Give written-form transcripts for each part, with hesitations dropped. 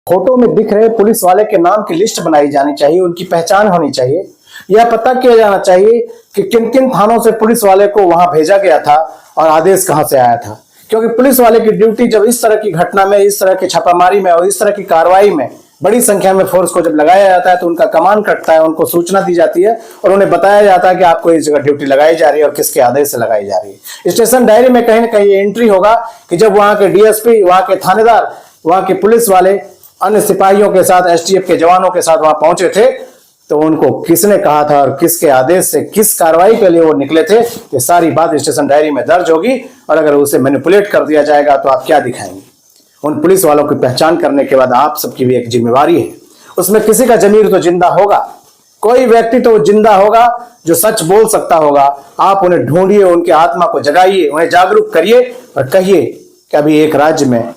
Photo में दिख रहे पुलिस वाले के नाम की लिस्ट बनाई जानी चाहिए, उनकी पहचान होनी चाहिए। यह पता किया जाना चाहिए कि किन किन थानों से पुलिस वाले को वहां भेजा गया था और आदेश कहां से आया था। क्योंकि पुलिस वाले की ड्यूटी जब इस तरह की घटना में, इस तरह की छापामारी में और इस तरह की कार्रवाई में बड़ी संख्या में फोर्स को जब लगाया जाता है तो उनका कमान कटता है, उनको सूचना दी जाती है और उन्हें बताया जाता है कि आपको इस जगह ड्यूटी लगाई जा रही है और किसके आदेश से लगाई जा रही है। स्टेशन डायरी में कहीं ना कहीं ये एंट्री होगा कि जब वहां के डीएसपी, वहां के थानेदार, वहां के पुलिस वाले अन्य सिपाहियों के साथ, एसटीएफ के जवानों के साथ वहां पहुंचे थे तो उनको किसने कहा था और किसके आदेश से किस कार्रवाई के लिए वो निकले थे, ये सारी बात स्टेशन डायरी में दर्ज होगी। और अगर उसे मैनिपुलेट कर दिया जाएगा तो आप क्या दिखाएंगे। उन पुलिस वालों की पहचान करने के बाद आप सबकी भी एक जिम्मेवारी है। उसमें किसी का जमीर तो जिंदा होगा, कोई व्यक्ति तो जिंदा होगा जो सच बोल सकता होगा। आप उन्हें ढूंढिए, उनकी आत्मा को जगाइए, उन्हें जागरूक करिए और कहिए कि अभी एक राज्य में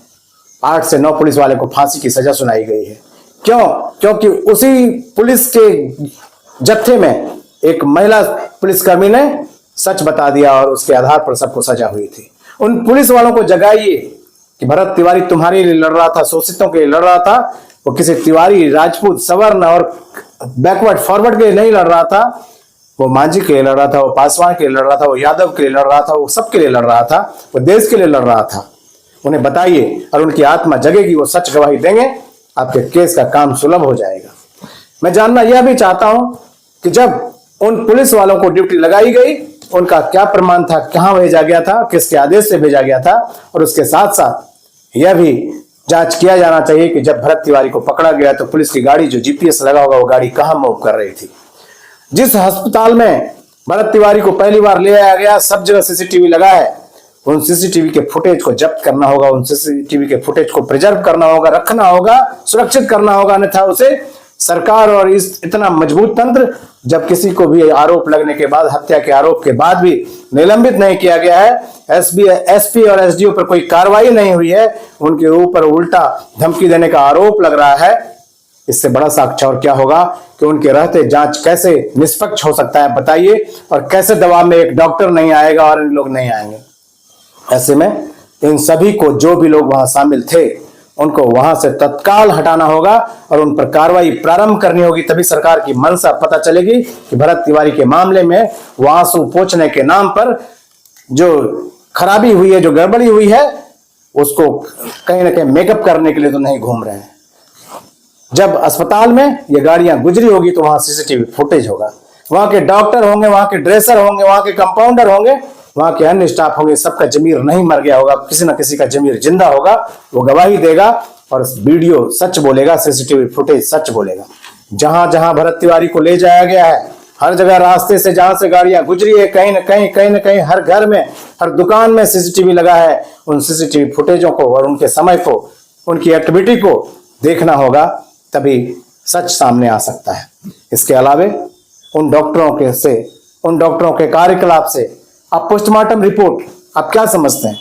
8 से 9 पुलिस वाले को फांसी की सजा सुनाई गई है। क्यों? क्योंकि उसी पुलिस के जत्थे में एक महिला पुलिसकर्मी ने सच बता दिया और उसके आधार पर सबको सजा हुई थी। उन पुलिस वालों को जगाइए कि भरत तिवारी तुम्हारे लिए लड़ रहा था, शोषितों के लिए लड़ रहा था। वो किसी तिवारी, राजपूत, सवर्ण और बैकवर्ड फॉरवर्ड के लिए नहीं लड़ रहा था। वो मांझी के लिए लड़ रहा था, वो पासवान के लिए लड़ रहा था, वो यादव के लिए लड़ रहा था, वो सबके लिए लड़ रहा था, वो देश के लिए लड़ रहा था। उन्हें बताइए और उनकी आत्मा जगेगी, वो सच गवाही देंगे, आपके केस का काम सुलभ हो जाएगा। मैं जानना यह भी चाहता हूं कि जब उन पुलिस वालों को ड्यूटी लगाई गई, उनका क्या प्रमाण था, कहां भेजा गया था, किसके आदेश से भेजा गया था। और उसके साथ साथ यह भी जांच किया जाना चाहिए कि जब भरत तिवारी को पकड़ा गया तो पुलिस की गाड़ी जो जीपीएस लगा होगा वो गाड़ी कहां मूव कर रही थी। जिस अस्पताल में भरत तिवारी को पहली बार ले आया गया, सब जगह सीसीटीवी लगा है। उन सीसीटीवी के फुटेज को जब्त करना होगा, उन सीसीटीवी के फुटेज को प्रिजर्व करना होगा, रखना होगा, सुरक्षित करना होगा। अन्यथा उसे सरकार और इस इतना मजबूत तंत्र, जब किसी को भी आरोप लगने के बाद, हत्या के आरोप के बाद भी निलंबित नहीं किया गया है, एसपी और एसडीओ पर कोई कार्रवाई नहीं हुई है, उनके ऊपर उल्टा धमकी देने का आरोप लग रहा है, इससे बड़ा साक्ष्य और क्या होगा कि उनके रहते जांच कैसे निष्पक्ष हो सकता है बताइए। और कैसे दबाव में एक डॉक्टर नहीं आएगा और इन लोग नहीं आएंगे। ऐसे में इन सभी को, जो भी लोग वहां शामिल थे, उनको वहां से तत्काल हटाना होगा और उन पर कार्रवाई प्रारंभ करनी होगी। तभी सरकार की मंशा पता चलेगी कि भरत तिवारी के मामले में आंसू पोंछने के नाम पर जो खराबी हुई है, जो गड़बड़ी हुई है, उसको कहीं ना कहीं मेकअप करने के लिए तो नहीं घूम रहे हैं। जब अस्पताल में ये गाड़ियां गुजरी होगी तो वहां सीसीटीवी फुटेज होगा, वहां के डॉक्टर होंगे, वहां के ड्रेसर होंगे, वहां के कंपाउंडर होंगे, वहां के अन्य स्टाफ होंगे, सबका जमीर नहीं मर गया होगा, किसी ना किसी का जमीर जिंदा होगा। वो गवाही देगा और वीडियो सच बोलेगा, सीसीटीवी फुटेज सच बोलेगा। जहां जहां भरत तिवारी को ले जाया गया है, हर जगह रास्ते से जहां से गाड़ियां गुजरी है, कहीं ना कहीं हर घर में, हर दुकान में सीसीटीवी लगा है। उन सीसीटीवी फुटेजों को और उनके समय को, उनकी एक्टिविटी को देखना होगा, तभी सच सामने आ सकता है। इसके अलावे उन डॉक्टरों के कार्यकलाप से आप पोस्टमार्टम रिपोर्ट आप क्या समझते हैं?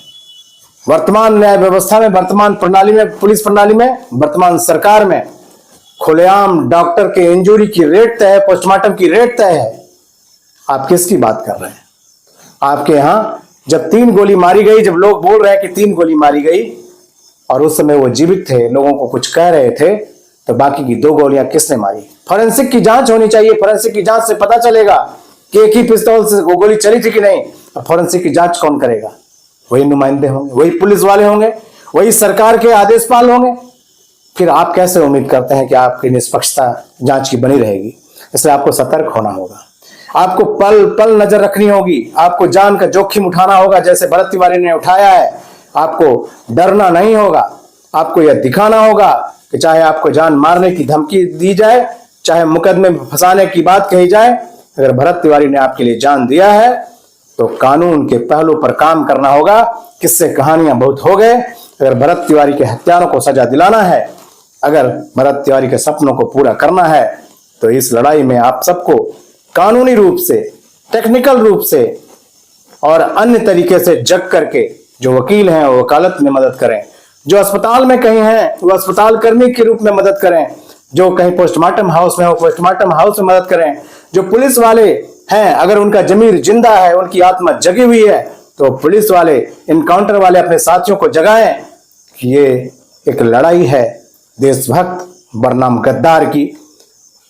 वर्तमान न्याय व्यवस्था में, वर्तमान प्रणाली में, पुलिस प्रणाली में, वर्तमान सरकार में खुलेआम डॉक्टर के इंजरी की रेट तय है, पोस्टमार्टम की रेट तय है। आप किसकी बात कर रहे हैं? आपके यहां जब 3 गोली मारी गई, जब लोग बोल रहे हैं कि 3 गोली मारी गई और उस समय वो जीवित थे, लोगों को कुछ कह रहे थे, तो बाकी की 2 गोलियां किसने मारी? फॉरेंसिक की जांच होनी चाहिए। फॉरेंसिक की जांच से पता चलेगा कि एक ही पिस्तौल से वो गोली चली थी कि नहीं। अब फॉरेंसिक की जांच कौन करेगा? वही नुमाइंदे होंगे, वही पुलिस वाले होंगे, वही सरकार के आदेशपाल होंगे। फिर आप कैसे उम्मीद करते हैं कि आपकी निष्पक्षता जांच की बनी रहेगी? इसलिए आपको सतर्क होना होगा, आपको पल पल नजर रखनी होगी, आपको जान का जोखिम उठाना होगा जैसे भरत तिवारी ने उठाया है। आपको डरना नहीं होगा, आपको यह दिखाना होगा कि चाहे आपको जान मारने की धमकी दी जाए, चाहे मुकदमे में फंसाने की बात कही जाए, अगर भरत तिवारी ने आपके लिए जान दिया है तो कानून के पहलू पर काम करना होगा। किस्से कहानियां बहुत हो गए। अगर भरत तिवारी के हत्यारों को सजा दिलाना है, अगर भरत तिवारी के सपनों को पूरा करना है, तो इस लड़ाई में आप सबको कानूनी रूप से, टेक्निकल रूप से और अन्य तरीके से जग करके, जो वकील हैं वो वकालत में मदद करें, जो अस्पताल में कहीं हैं वो अस्पताल कर्मी के रूप में मदद करें, जो कहीं पोस्टमार्टम हाउस में हो पोस्टमार्टम हाउस में मदद करें, जो पुलिस वाले हैं अगर उनका जमीर जिंदा है, उनकी आत्मा जगी हुई है, तो पुलिस वाले, इनकाउंटर वाले अपने साथियों को जगाएं कि ये एक लड़ाई है, देशभक्त बनाम गद्दार की।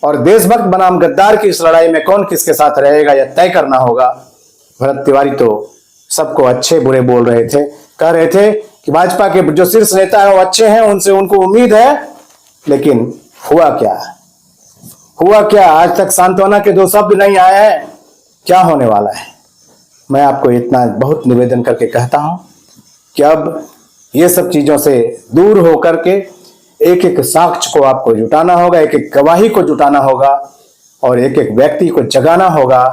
और देशभक्त बनाम गद्दार की इस लड़ाई में कौन किसके साथ रहेगा यह तय करना होगा। भरत तिवारी तो सबको अच्छे बुरे बोल रहे थे, कह रहे थे कि भाजपा के जो शीर्ष नेता है वो अच्छे हैं, उनसे उनको उम्मीद है, लेकिन हुआ क्या? हुआ क्या? आज तक सांत्वना के दो शब्द नहीं आए हैं। क्या होने वाला है? मैं आपको इतना बहुत निवेदन करके कहता हूं कि अब ये सब चीजों से दूर होकर के एक एक साक्ष्य को आपको जुटाना होगा, एक एक गवाही को जुटाना होगा और एक एक व्यक्ति को जगाना होगा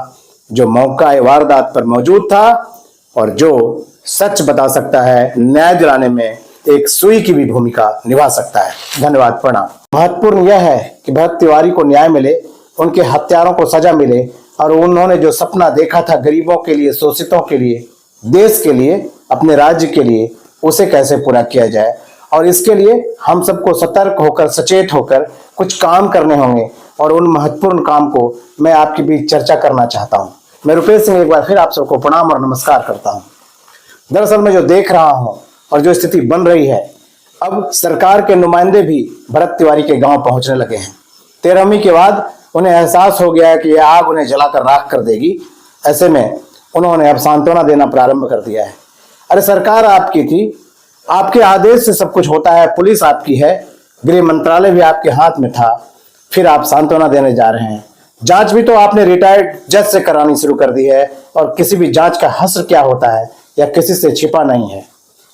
जो मौका वारदात पर मौजूद था और जो सच बता सकता है, न्याय दिलाने में एक सुई की भी भूमिका निभा सकता है। धन्यवाद, प्रणाम। महत्वपूर्ण यह है कि भरत तिवारी को न्याय मिले, उनके हत्यारों को सजा मिले और उन्होंने जो सपना देखा था गरीबों के लिए, शोषितों के लिए, देश के लिए, अपने राज्य के लिए, उसे कैसे पूरा किया जाए। और इसके लिए हम सबको सतर्क होकर, सचेत होकर कुछ काम करने होंगे और उन महत्वपूर्ण काम को मैं आपके बीच चर्चा करना चाहता हूं। मैं रुपेश सिंह एक बार फिर आप सबको प्रणाम और नमस्कार करता हूं। दरअसल मैं जो देख रहा हूं और जो स्थिति बन रही है, अब सरकार के नुमाइंदे भी भरत तिवारी के गांव पहुंचने लगे हैं। 13वीं के बाद उन्हें एहसास हो गया है कि यह आग उन्हें जलाकर राख कर देगी। ऐसे में उन्होंने अब सांत्वना देना प्रारंभ कर दिया है। अरे सरकार आपकी थी, आपके आदेश से सब कुछ होता है, पुलिस आपकी है, गृह मंत्रालय भी आपके हाथ में था, फिर आप सांत्वना देने जा रहे हैं। जांच भी तो आपने रिटायर्ड जज से करानी शुरू कर दी है और किसी भी जांच का हश्र क्या होता है या किसी से छिपा नहीं है।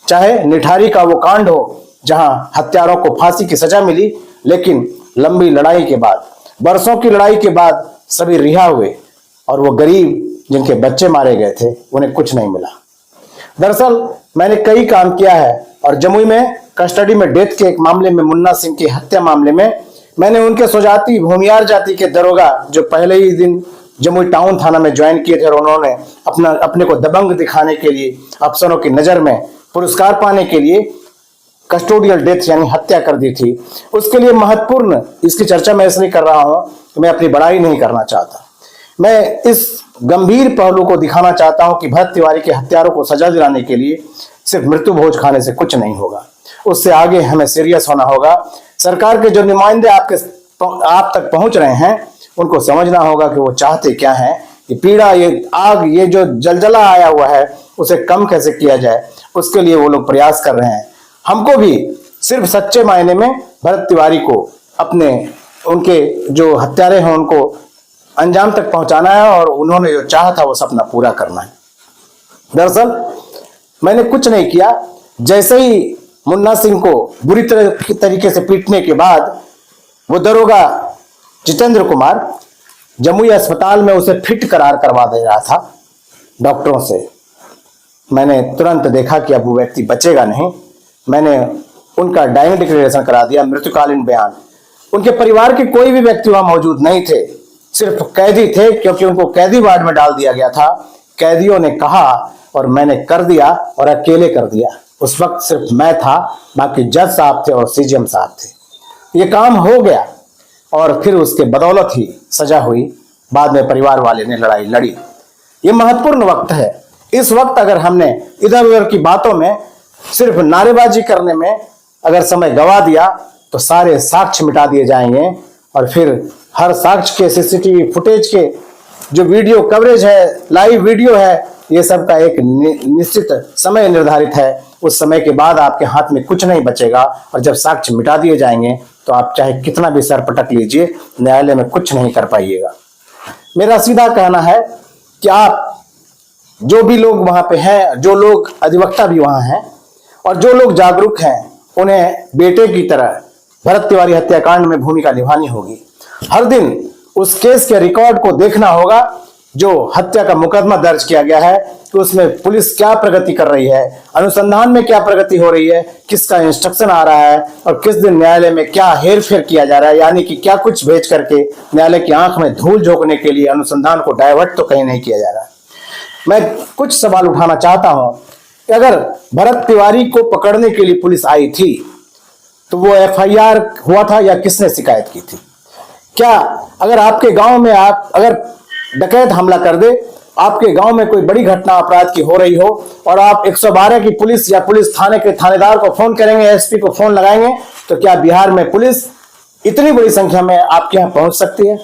चाहे निठारी का वो कांड हो जहां हत्यारों को फांसी की सजा मिली, लेकिन लंबी लड़ाई के बाद, बरसों की लड़ाई के बाद सभी रिहा हुए और वो गरीब जिनके बच्चे मारे गए थे उन्हें कुछ नहीं मिला। दरअसल मैंने कई काम किया है और जमुई में कस्टडी में डेथ के एक मामले में, मुन्ना सिंह की हत्या मामले में, मैंने उनके स्वजाति भूमियार जाति के दरोगा जो पहले ही दिन जमुई टाउन थाना में ज्वाइन किए थे और उन्होंने अपने को दबंग दिखाने के लिए, अफसरों की नजर में पुरस्कार पाने के लिए कस्टोडियल डेथ यानी हत्या कर दी थी। उसके लिए महत्वपूर्ण, इसकी चर्चा मैं इसलिए कर रहा हूं कि मैं अपनी बड़ाई नहीं करना चाहता, मैं इस गंभीर पहलू को दिखाना चाहता हूं कि भरत तिवारी के हत्यारों को सजा दिलाने के लिए सिर्फ मृत्यु भोज खाने से कुछ नहीं होगा, उससे आगे हमें सीरियस होना होगा। सरकार के जो नुमाइंदे आप तक पहुंच रहे हैं उनको समझना होगा कि वो चाहते क्या हैं, ये पीड़ा, ये आग, ये जो जलजला आया हुआ है उसे कम कैसे किया जाए, उसके लिए वो लोग प्रयास कर रहे हैं। हमको भी सिर्फ सच्चे मायने में भरत तिवारी को उनके जो हत्यारे हैं उनको अंजाम तक पहुंचाना है और उन्होंने जो चाहा था वो सपना पूरा करना है। दरअसल मैंने कुछ नहीं किया, जैसे ही मुन्ना सिंह को बुरी तरीके से पीटने के बाद वो दरोगा जितेंद्र कुमार जमुई अस्पताल में उसे फिट करार करवा दे रहा था डॉक्टरों से, मैंने तुरंत देखा कि अब वो व्यक्ति बचेगा नहीं। मैंने उनका डाइंग डिक्लेरेशन करा दिया, मृत्युकालीन बयान। उनके परिवार के कोई भी व्यक्ति वहां मौजूद नहीं थे, सिर्फ कैदी थे, क्योंकि उनको कैदी वार्ड में डाल दिया गया था। कैदियों ने कहा और मैंने कर दिया और अकेले कर दिया। उस वक्त सिर्फ मैं था, बाकी जज साहब थे और सीजीएम साहब थे। ये काम हो गया और फिर उसके बदौलत ही सजा हुई। बाद में परिवार वाले ने लड़ाई लड़ी। ये महत्वपूर्ण वक्त है। इस वक्त अगर हमने इधर उधर की बातों में, सिर्फ नारेबाजी करने में अगर समय गवा दिया तो सारे साक्ष्य मिटा दिए जाएंगे और फिर हर साक्ष्य के, सीसीटीवी फुटेज के जो वीडियो कवरेज है, लाइव वीडियो है, ये सब का एक निश्चित समय निर्धारित है। उस समय के बाद आपके हाथ में कुछ नहीं बचेगा और जब साक्ष्य मिटा दिए जाएंगे तो आप चाहे कितना भी सर पटक लीजिए, न्यायालय में कुछ नहीं कर पाइएगा। मेरा सीधा कहना है कि आप जो भी लोग वहां पे हैं, जो लोग अधिवक्ता भी वहां हैं और जो लोग जागरूक हैं, उन्हें बेटे की तरह भरत तिवारी हत्याकांड में भूमिका निभानी होगी। हर दिन उस केस के रिकॉर्ड को देखना होगा जो हत्या का मुकदमा दर्ज किया गया है कि उसमें पुलिस क्या प्रगति कर रही है, अनुसंधान में क्या प्रगति हो रही है, किसका इंस्ट्रक्शन आ रहा है और किस दिन न्यायालय में क्या हेर फेर किया जा रहा है, यानी कि क्या कुछ भेज करके न्यायालय की आंख में धूल झोंकने के लिए अनुसंधान को डाइवर्ट तो कहीं नहीं किया जा रहा है। मैं कुछ सवाल उठाना चाहता हूं कि अगर भरत तिवारी को पकड़ने के लिए पुलिस आई थी तो वो एफआईआर हुआ था या किसने शिकायत की थी? क्या अगर आपके गांव में अगर डकैत हमला कर दे आपके गांव में कोई बड़ी घटना अपराध की हो रही हो और आप 112 की पुलिस या पुलिस थाने के थानेदार को फोन करेंगे, एसपी को फोन लगाएंगे, तो क्या बिहार में पुलिस इतनी बड़ी संख्या में आपके यहां पहुंच सकती है?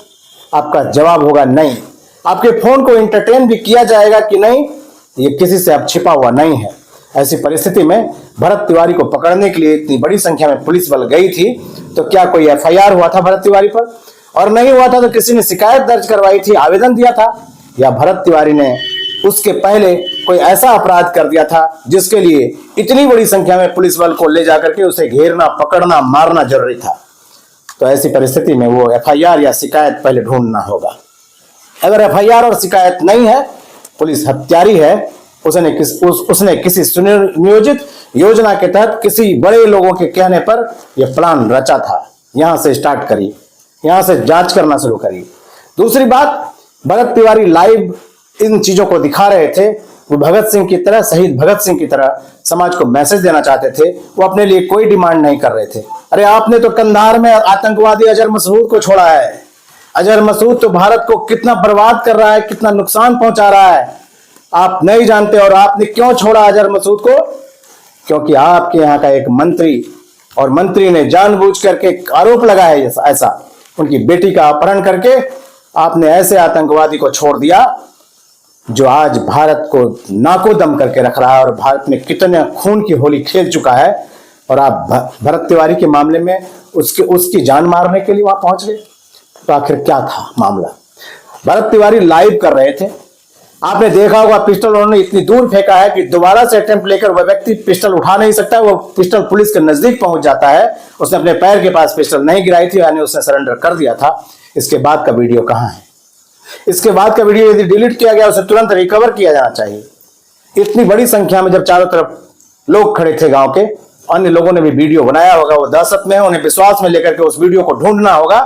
आपका जवाब होगा नहीं। आपके फोन को एंटरटेन भी किया जाएगा कि नहीं, ये किसी से अब छिपा हुआ नहीं है। ऐसी परिस्थिति में भरत तिवारी को पकड़ने के लिए इतनी बड़ी संख्या में पुलिस बल गई थी, तो क्या कोई एफआईआर हुआ था भरत तिवारी पर? और नहीं हुआ था तो किसी ने शिकायत दर्ज करवाई थी, आवेदन दिया था? या भरत तिवारी ने उसके पहले कोई ऐसा अपराध कर दिया था जिसके लिए इतनी बड़ी संख्या में पुलिस बल को ले जाकर के उसे घेरना, पकड़ना, मारना जरूरी था? तो ऐसी परिस्थिति में वो एफआईआर या शिकायत पहले ढूंढना होगा। अगर एफआईआर और शिकायत नहीं है, पुलिस हत्यारी है, उसने किसी सुनियोजित योजना के तहत किसी बड़े लोगों के कहने पर यह प्लान रचा था। यहां से स्टार्ट करिए, यहां से जांच करना शुरू करिए। दूसरी बात, भरत तिवारी लाइव इन चीजों को दिखा रहे थे। वो भगत सिंह की तरह, शहीद भगत सिंह की तरह समाज को मैसेज देना चाहते थे। वो अपने लिए कोई डिमांड नहीं कर रहे थे। अरे आपने तो कंधार में आतंकवादी अजहर मसूद को छोड़ा है। अजहर मसूद तो भारत को कितना बर्बाद कर रहा है, कितना नुकसान पहुंचा रहा है, आप नहीं जानते। और आपने क्यों छोड़ा अजहर मसूद को? क्योंकि आपके यहाँ का एक मंत्री, और मंत्री ने जानबूझ करके आरोप लगाया ऐसा, उनकी बेटी का अपहरण करके आपने ऐसे आतंकवादी को छोड़ दिया जो आज भारत को नाकोदम करके रख रहा है और भारत में कितने खून की होली खेल चुका है। और आप भरत तिवारी के मामले में उसकी जान मारने के लिए वहां पहुंच गए। तो आखिर क्या था मामला? भरत तिवारी लाइव कर रहे थे, आपने देखा होगा पिस्टल उन्होंने इतनी दूर फेंका है कि दोबारा से अटेम्प्ट लेकर वह व्यक्ति पिस्टल उठा नहीं सकता। वो पिस्टल पुलिस के नजदीक पहुंच जाता है। उसने अपने पैर के पास पिस्टल नहीं गिराई थी, यानी उसने सरेंडर कर दिया था। इसके बाद का वीडियो कहां है? इसके बाद का वीडियो यदि डिलीट किया गया, उसे तुरंत रिकवर किया जाना चाहिए। इतनी बड़ी संख्या में जब चारों तरफ लोग खड़े थे गांव के, अन्य लोगों ने भी वीडियो बनाया होगा, वो दहशत में है, उन्हें विश्वास में लेकर के उस वीडियो को ढूंढना होगा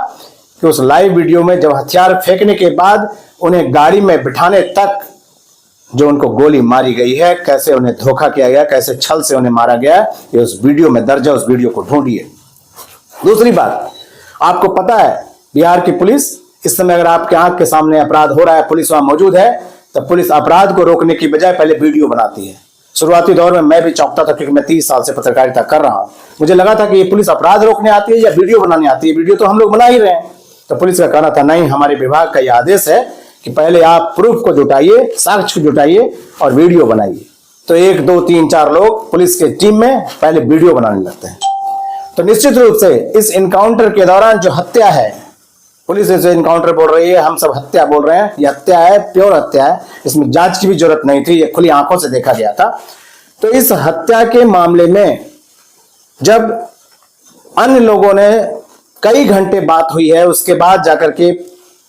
कि उस लाइव वीडियो में जब हथियार फेंकने के बाद उन्हें गाड़ी में बिठाने तक जो उनको गोली मारी गई है, कैसे उन्हें धोखा किया गया, कैसे छल से उन्हें मारा गया, ये उस वीडियो में दर्ज है। उस वीडियो को ढूंढिए। दूसरी बात, आपको पता है बिहार की पुलिस इस समय अगर आपके आंख के सामने अपराध हो रहा है, पुलिस वहां मौजूद है, तो पुलिस अपराध को रोकने की बजाय पहले वीडियो बनाती है। शुरुआती दौर में मैं भी चौंकता था, क्योंकि मैं 30 साल से पत्रकारिता कर रहा हूं। मुझे लगा था कि ये पुलिस अपराध रोकने आती है या वीडियो बनाने आती है। वीडियो तो हम लोग बना ही रहे हैं। तो पुलिस का कहना था, नहीं, हमारे विभाग का यह आदेश है कि पहले आप प्रूफ को जुटाइए, साक्ष्य को जुटाइए और वीडियो बनाइए। तो 1, 2, 3, 4 लोग पुलिस के टीम में पहले वीडियो बनाने लगते हैं। तो निश्चित रूप से इस इनकाउंटर के दौरान जो हत्या है, पुलिस इसे इनकाउंटर बोल रही है, हम सब हत्या बोल रहे हैं, ये हत्या है, प्योर हत्या है, इसमें जांच की भी जरूरत नहीं थी, ये खुली आंखों से देखा गया था। तो इस हत्या के मामले में जब अन्य लोगों ने कई घंटे बात हुई है, उसके बाद जाकर के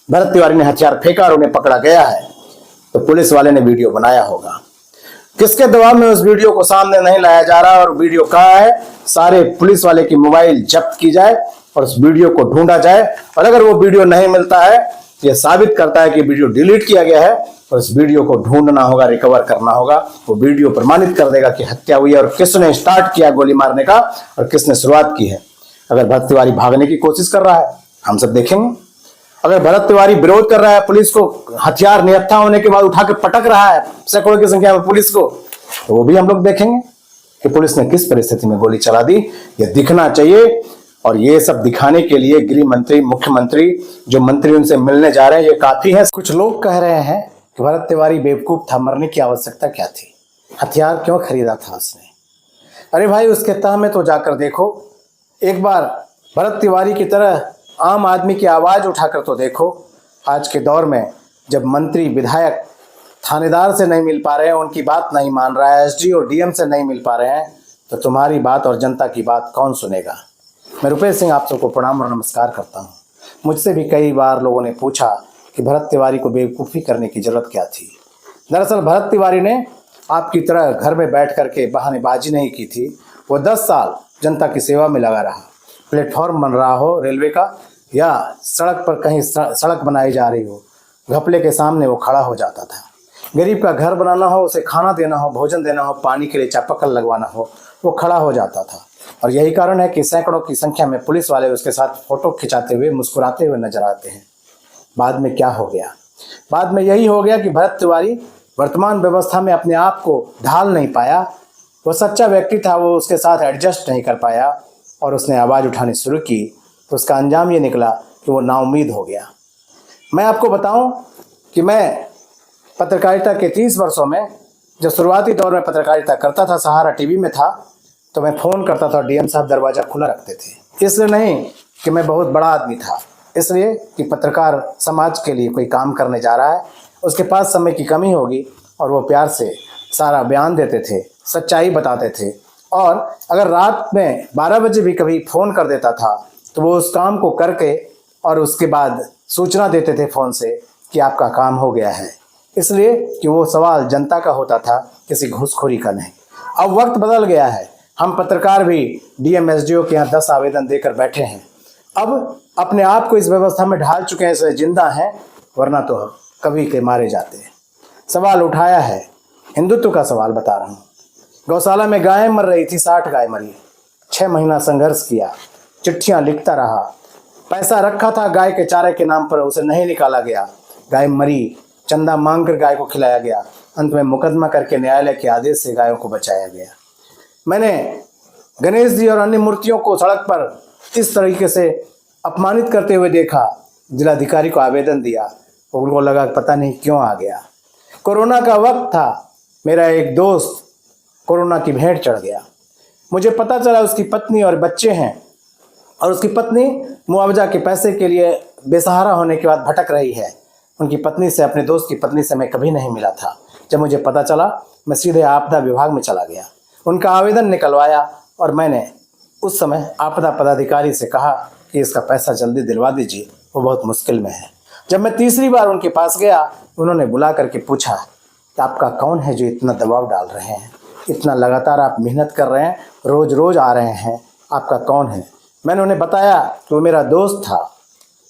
भरत तिवारी ने हथियार फेंका और उन्हें पकड़ा गया है, तो पुलिस वाले ने वीडियो बनाया होगा। किसके दबाव में उस वीडियो को सामने नहीं लाया जा रहा और वीडियो कहाँ है? सारे पुलिस वाले की मोबाइल जब्त की जाए और उस वीडियो को ढूंढा जाए। और अगर वो वीडियो नहीं मिलता है, यह साबित करता है कि वीडियो डिलीट किया गया है और उस वीडियो को ढूंढना होगा, रिकवर करना होगा। वो वीडियो प्रमाणित कर देगा कि हत्या हुई है और किसने स्टार्ट किया गोली मारने का और किसने शुरुआत की है। अगर भरत तिवारी भागने की कोशिश कर रहा है, हम सब देखेंगे। अगर भरत तिवारी विरोध कर रहा है, पुलिस को हथियार निहत्था होने के बाद उठा के पटक रहा है सैकड़ों की संख्या में पुलिस को, तो वो भी हम लोग देखेंगे कि पुलिस ने किस परिस्थिति में गोली चला दी। ये दिखना चाहिए। और ये सब दिखाने के लिए गृह मंत्री, मुख्यमंत्री, जो मंत्री उनसे मिलने जा रहे हैं, ये काफी है। कुछ लोग कह रहे हैं कि भरत तिवारी बेवकूफ था, मरने की आवश्यकता क्या थी, हथियार क्यों खरीदा था उसने? अरे भाई, उसके तह में तो जाकर देखो, एक बार भरत तिवारी की तरह आम आदमी की आवाज उठाकर तो देखो। आज के दौर में जब मंत्री, विधायक थानेदार से नहीं मिल पा रहे हैं, उनकी बात नहीं मान रहा है, एसडी और डीएम से नहीं मिल पा रहे हैं, तो तुम्हारी बात और जनता की बात कौन सुनेगा? मैं रुपेश सिंह आप सबको प्रणाम और नमस्कार करता हूँ। मुझसे भी कई बार लोगों ने पूछा कि भरत तिवारी को बेवकूफ़ी करने की जरूरत क्या थी। दरअसल भरत तिवारी ने आपकी तरह घर में बैठ करके बहानेबाजी नहीं की थी। वो 10 साल जनता की सेवा में लगा रहा। प्लेटफॉर्म बन रहा हो रेलवे का या सड़क पर कहीं सड़क बनाई जा रही हो, घपले के सामने वो खड़ा हो जाता था। गरीब का घर बनाना हो, उसे खाना देना हो, भोजन देना हो, पानी के लिए चापाकल लगवाना हो, वो खड़ा हो जाता था। और यही कारण है कि सैकड़ों की संख्या में पुलिस वाले उसके साथ फोटो खिंचाते हुए, मुस्कुराते हुए नजर आते हैं। बाद में क्या हो गया? बाद में यही हो गया कि भरत तिवारी वर्तमान व्यवस्था में अपने आप को ढाल नहीं पाया। वो सच्चा व्यक्ति था, वो उसके साथ एडजस्ट नहीं कर पाया और उसने आवाज़ उठानी शुरू की, तो उसका अंजाम ये निकला कि वो नाउम्मीद हो गया। मैं आपको बताऊं कि मैं पत्रकारिता के 30 वर्षों में जब शुरुआती दौर में पत्रकारिता करता था, सहारा टीवी में था, तो मैं फ़ोन करता था, डीएम साहब दरवाज़ा खुला रखते थे। इसलिए नहीं कि मैं बहुत बड़ा आदमी था, इसलिए कि पत्रकार समाज के लिए कोई काम करने जा रहा है, उसके पास समय की कमी होगी और वो प्यार से सारा बयान देते थे, सच्चाई बताते थे। और अगर रात में 12 बजे भी कभी फ़ोन कर देता था तो वो उस काम को करके और उसके बाद सूचना देते थे फ़ोन से कि आपका काम हो गया है, इसलिए कि वो सवाल जनता का होता था, किसी घूसखोरी का नहीं। अब वक्त बदल गया है, हम पत्रकार भी डीएम एसडीओ के यहाँ 10 आवेदन देकर बैठे हैं। अब अपने आप को इस व्यवस्था में ढाल चुके हैं, इसलिए जिंदा हैं, वरना तो कभी के मारे जाते हैं। सवाल उठाया है, हिंदुत्व का सवाल बता रहा हूँ। गौशाला में गायें मर रही थी, 60 गाय मरी, 6 महीना संघर्ष किया, चिट्ठियाँ लिखता रहा, पैसा रखा था गाय के चारे के नाम पर, उसे नहीं निकाला गया, गाय मरी, चंदा मांगकर गाय को खिलाया गया, अंत में मुकदमा करके न्यायालय के आदेश से गायों को बचाया गया। मैंने गणेश जी और अन्य मूर्तियों को सड़क पर इस तरीके से अपमानित करते हुए देखा, जिलाधिकारी को आवेदन दिया, उनको लगा पता नहीं क्यों आ गया। कोरोना का वक्त था, मेरा एक दोस्त कोरोना की भेंट चढ़ गया, मुझे पता चला उसकी पत्नी और बच्चे हैं, और उसकी पत्नी मुआवजा के पैसे के लिए बेसहारा होने के बाद भटक रही है। उनकी पत्नी से, अपने दोस्त की पत्नी से मैं कभी नहीं मिला था। जब मुझे पता चला, मैं सीधे आपदा विभाग में चला गया, उनका आवेदन निकलवाया और मैंने उस समय आपदा पदाधिकारी से कहा कि इसका पैसा जल्दी दिलवा दीजिए, वो बहुत मुश्किल में है। जब मैं तीसरी बार उनके पास गया, उन्होंने बुला करके पूछा कि आपका कौन है जो इतना दबाव डाल रहे हैं, इतना लगातार आप मेहनत कर रहे हैं, रोज़ रोज़ आ रहे हैं, आपका कौन है। मैंने उन्हें बताया कि वो मेरा दोस्त था,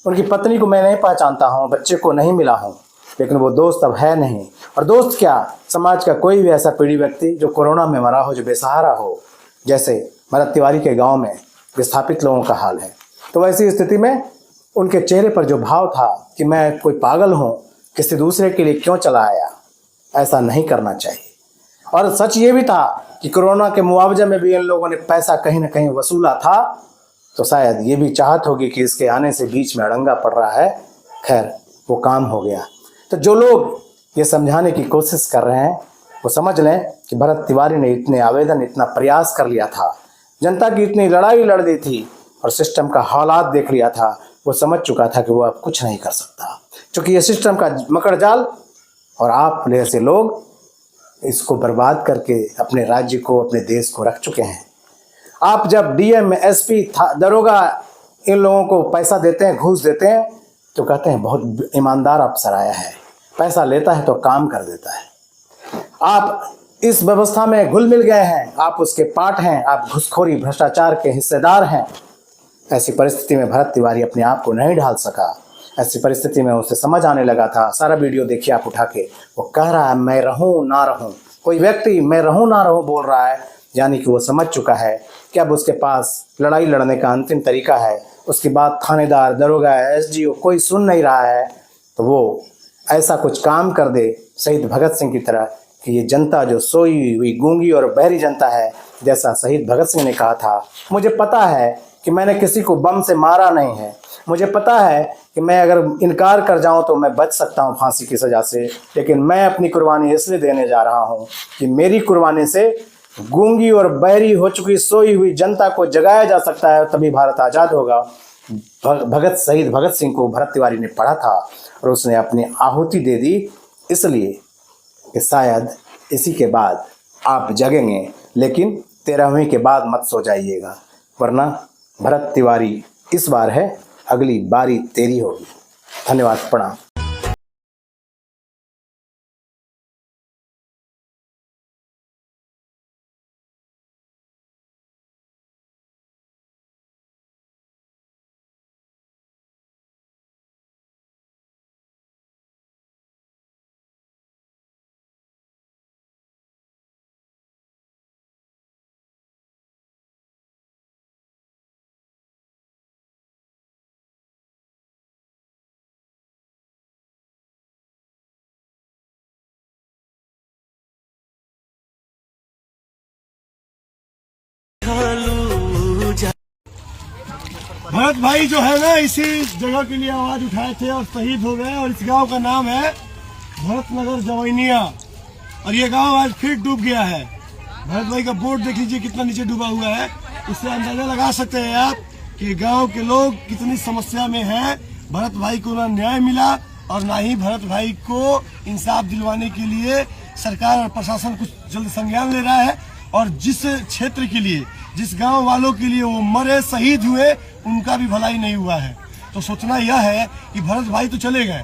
उनकी पत्नी को मैं नहीं पहचानता हूँ, बच्चे को नहीं मिला हूँ, लेकिन वो दोस्त अब है नहीं। और दोस्त क्या, समाज का कोई भी ऐसा पीढ़ी व्यक्ति जो कोरोना में मरा हो, जो बेसहारा हो, जैसे भरत तिवारी के गांव में विस्थापित लोगों का हाल है। तो वैसी स्थिति में उनके चेहरे पर जो भाव था कि मैं कोई पागल हूँ, किसी दूसरे के लिए क्यों चला आया, ऐसा नहीं करना चाहिए। और सच ये भी था कि कोरोना के मुआवजे में भी इन लोगों ने पैसा कहीं ना कहीं वसूला था, तो शायद ये भी चाहत होगी कि इसके आने से बीच में अड़ंगा पड़ रहा है। खैर, वो काम हो गया। तो जो लोग ये समझाने की कोशिश कर रहे हैं, वो समझ लें कि भरत तिवारी ने इतने आवेदन, इतना प्रयास कर लिया था, जनता की इतनी लड़ाई लड़ दी थी और सिस्टम का हालात देख लिया था, वो समझ चुका था कि वो अब कुछ नहीं कर सकता, क्योंकि ये सिस्टम का मकड़ जाल और आप जैसे लोग इसको बर्बाद करके अपने राज्य को, अपने देश को रख चुके हैं। आप जब डीएम, एसपी, दरोगा इन लोगों को पैसा देते हैं, घूस देते हैं, तो कहते हैं बहुत ईमानदार अफसर आया है, पैसा लेता है तो काम कर देता है। आप इस व्यवस्था में घुल मिल गए हैं, आप उसके पार्ट हैं, आप घुसखोरी भ्रष्टाचार के हिस्सेदार हैं। ऐसी परिस्थिति में भरत तिवारी अपने आप को नहीं ढाल सका। ऐसी परिस्थिति में उसे समझ आने लगा था, सारा वीडियो देखिए आप उठा के, वो कह रहा है मैं रहूं ना रहूं, कोई व्यक्ति मैं रहूं ना रहूं बोल रहा है, यानी कि वो समझ चुका है कि अब उसके पास लड़ाई लड़ने का अंतिम तरीका है। उसकी बात थानेदार, दरोगा, एसडीओ कोई सुन नहीं रहा है, तो वो ऐसा कुछ काम कर दे शहीद भगत सिंह की तरह कि ये जनता जो सोई हुई गूंगी और बहरी जनता है, जैसा शहीद भगत सिंह ने कहा था, मुझे पता है कि मैंने किसी को बम से मारा नहीं है, मुझे पता है कि मैं अगर इनकार कर जाऊं तो मैं बच सकता हूं फांसी की सज़ा से, लेकिन मैं अपनी कुर्बानी इसलिए देने जा रहा हूं कि मेरी कुर्बानी से गूंगी और बहरी हो चुकी सोई हुई जनता को जगाया जा सकता है, तभी भारत आज़ाद होगा। शहीद भगत सिंह को भरत तिवारी ने पढ़ा था और उसने अपनी आहुति दे दी, इसलिए कि शायद इसी के बाद आप जगेंगे, लेकिन 13वीं के बाद मत सो जाइएगा, वरना भरत तिवारी इस बार है, अगली बारी तेरी होगी। धन्यवाद, प्रणाम। भरत भाई जो है ना इसी जगह के लिए आवाज उठाए थे और शहीद हो गए। और इस गांव का नाम है भरतनगर जवैनिया। और ये गांव आज फिर डूब गया है। भरत भाई का बोर्ड देख लीजिए कितना नीचे डूबा हुआ है। इससे अंदाजा लगा सकते हैं आप कि गांव के लोग कितनी समस्या में हैं। भरत भाई को ना न्याय मिला और ना ही भरत भाई को इंसाफ दिलवाने के लिए सरकार और प्रशासन कुछ जल्द संज्ञान ले रहा है। और जिस क्षेत्र के लिए, जिस गांव वालों के लिए वो मरे, शहीद हुए, उनका भी भलाई नहीं हुआ है। तो सोचना यह है कि भरत भाई तो चले गए,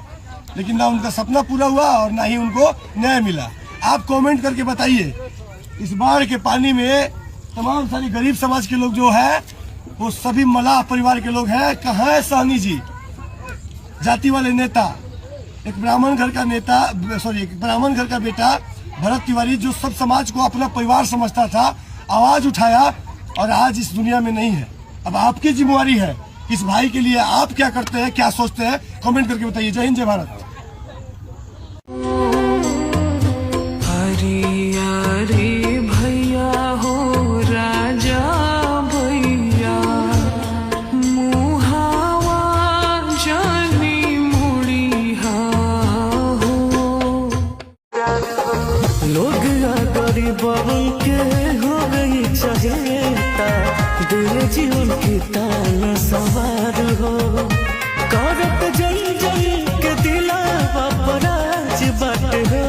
लेकिन ना उनका सपना पूरा हुआ और ना ही उनको न्याय मिला। आप कमेंट करके बताइए, इस बाढ़ के पानी में तमाम सारी गरीब समाज के लोग जो है वो सभी मलाह परिवार के लोग हैं। कहाँ है सहनी जी, जाति वाले नेता? एक ब्राह्मण घर का नेता, एक ब्राह्मण घर का बेटा भरत तिवारी जो सब समाज को अपना परिवार समझता था, आवाज उठाया और आज इस दुनिया में नहीं है। अब आपकी जिम्मेवारी है, इस भाई के लिए आप क्या करते हैं, क्या सोचते हैं, कमेंट करके बताइए। जय हिंद, जय भारत। भैया हो राजा भैया मुहावा जानी मुड़ी हो लोग गरीबों के हो गई चहेता दिल जीवन की तान सवार हो करत जन जन के दिला पराज बाट हो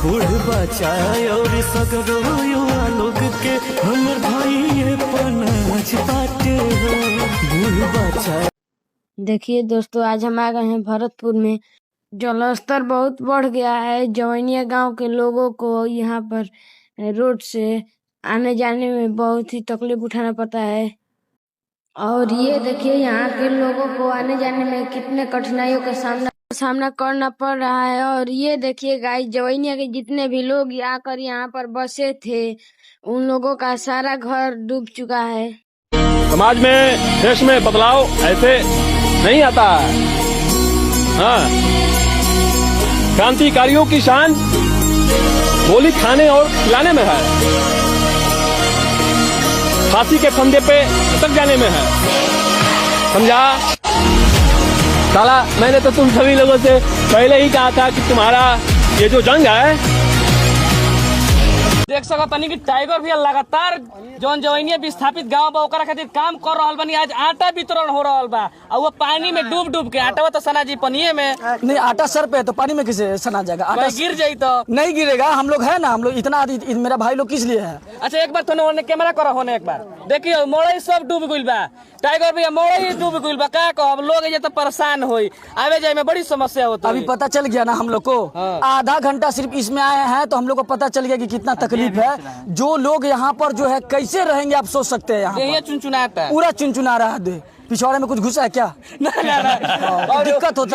बूढ़ बचाए और सगरो युवा लोग के हमर भाई पनाज बाटे हो बूढ़ बचाए। देखिए दोस्तों, आज हम आ गए हैं भरतपुर में। जलस्तर बहुत बढ़ गया है। जवैनिया गांव के लोगों को यहाँ पर रोड से आने जाने में बहुत ही तकलीफ उठाना पड़ता है। और ये देखिए यहाँ के लोगों को आने जाने में कितने कठिनाइयों का सामना करना पड़ रहा है। और ये देखिए गाइस, जवैनिया के जितने भी लोग आकर यहाँ पर बसे थे, उन लोगों का सारा घर डूब चुका है। समाज में, देश में बदलाव ऐसे नहीं आता है। हाँ, क्रांतिकारियों की शान गोली खाने और खिलाने में है, फांसी के फंदे पे लटक जाने में है। समझा? साला, मैंने तो तुम सभी लोगों से पहले ही कहा था कि तुम्हारा ये जो जंग है, देख सकत तनी कि टाइगर भी लगातार जौन जवैनिया विस्थापित गांव बा ओकरा खातिर काम कर रहल बानी। आज आटा वितरण हो रहल बा और वो पानी में डूब डूब के, आटा तो सना जी पनिये में नहीं, आटा सर पे है तो पानी में किसे सना जाएगा? आटा गिर जाई तो नहीं गिरेगा। हम लोग है ना, हम लोग इतना मेरा भाई लोग किस लिए है? अच्छा एक बार तो कैमरा करो होने, एक बार देखिए मोड़ई सब डूब गइल बा, टाइगर भी मोड़ई डूब गइल बा। का कहब, लोग ये तो परेशान होई, आवे जाए में बड़ी समस्या होती है। अभी पता चल गया ना हम लोग को। आधा घंटा सिर्फ इसमें आए हैं तो हम लोग को पता चल गया कि कितना तकलीफ है। जो लोग यहाँ पर जो है कैसे रहेंगे आप सोच सकते हैं। यहाँ चुनचुनाता पूरा चुनचुना रहा है। पिछवाड़े में कुछ घुसा है क्या? नहीं। दिक्कत होता है।